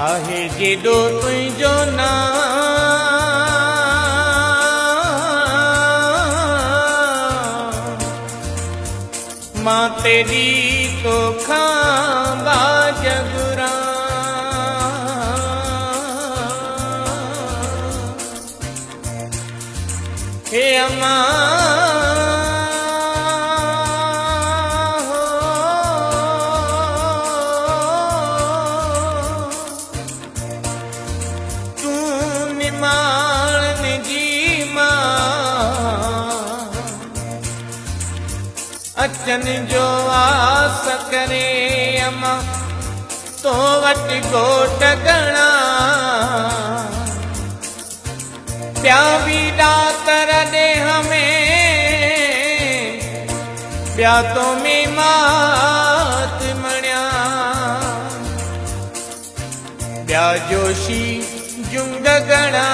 आहे जेॾो तुंहिंजो नाम मां तेरी तोखां बाजगुरा हे अम्मा अचन जो आस करे अम्मा तो वट गोट गणा प्या भी डातर दे हमें प्या तो में मात मण्या प्या जोशी जुंग गणा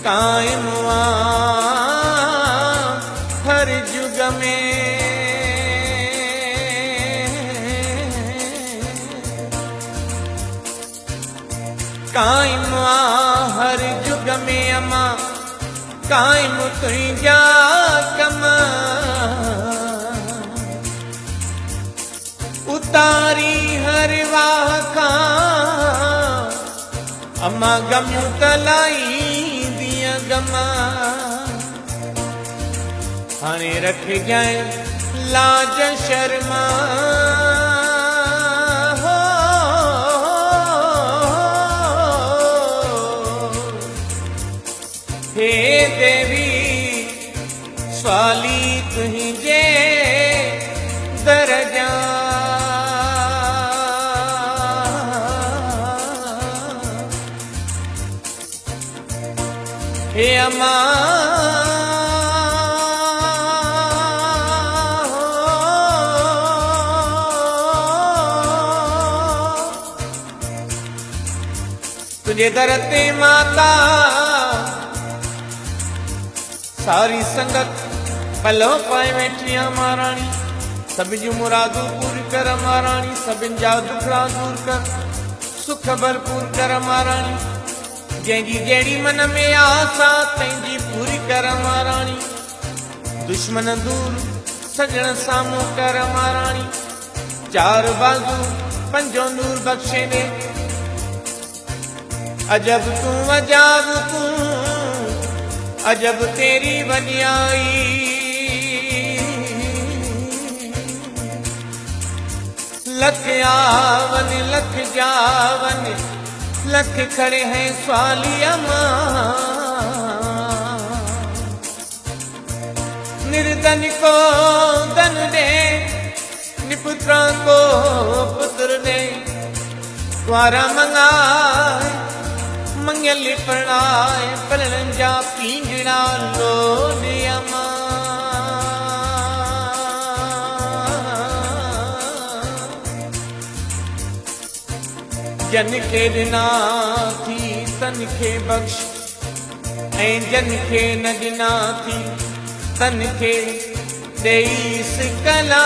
कायम हर जुग में कायम हर जुग में अम्मा कायम तुंहिंजा कम उतारी हर वाह खां अम्मा गमियूं तलाई गमा हाणे रख जाए लाज शर्मा हो हे देवी स्वाली तुंहिंजे दरजा हे अम्मा तुझे दर ते माता सारी संगत पलो पाए वेठी महाराणी सभिनि जूं मुरादूं पूरी कर महाराणी सभिनि जा दुखड़ा दूर कर सुख भरपूर कर महाराणी जंहिंजी जहिड़ी मन में आसा तंहिंजी पूरी कर महाराणी दुश्मन दूर सजण साम्हूं कर महाराणी चार बाजू पंजो नूर बख्शे दे अजब तू अजाब तू अजब तेरी वॾियाई लख आवन लख जावन लख खड़े हैं स्वालिया मां निर्धन को धन दे निपुत्रा को पुत्र दे द्वारा मंगाए मंगल प्रणाय पलण जा पींजड़ा लो दिया मां जन खे ॾिना थी तन खे बख्श ऐं जन खे न ॾिना थी तन खे ॾेईस कला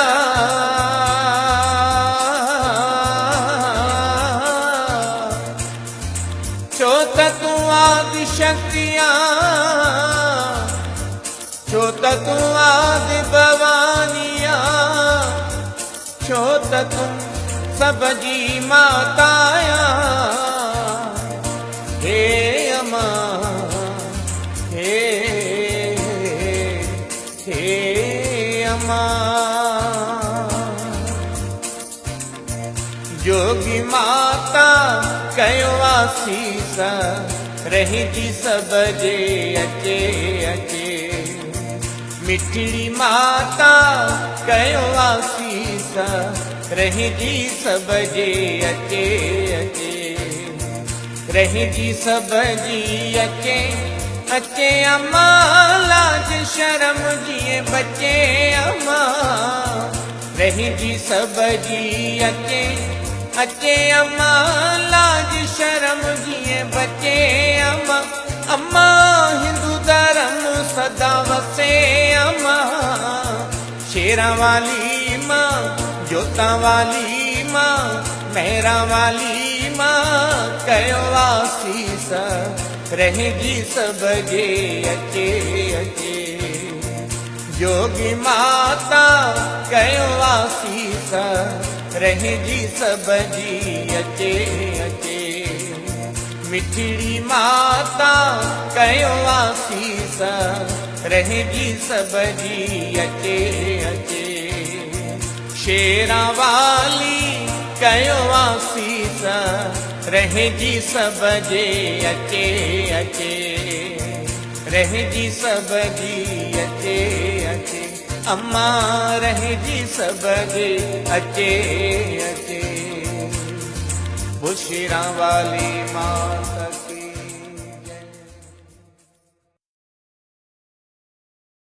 छो त तूं आदि शक्तियां छो त तूं आदि भवानिया छो त तूं सब जी माताया हे अम्मा हे अम्मा जोगी माता कयो आसीस रहिजी सब जे अचे अचे मिठड़ी माता कयो आसीस रहिजी सब जे अचे अचे रहिजी सब जी अचे अचे अम्मा लाज शर्म जिए बचे अम्मा रहिजी सब जी अचे अचे अम्मा लाज शर्म जिए बचे अम्मा अम्मा हिंदू धर्म सदा वसे अम्मा, शेरा वाली माँ, जोता वाली माँ, मेहरा वाली माँ, कयो आसीस रहेगी सब जे अचे अचे। जोगी माता कयो आसीस रहेगी सब जी अचे अचे। मिठड़ी माता कयो आसीस रहेगी सब जी अचे अचे। शेरा वाली कयो आसीस रहेगी सब जे अचे अचे। रहेगी सब जी अचे अचे। अम्मा रहेगी सब जे अचे अचे। वो शेरा वाली माता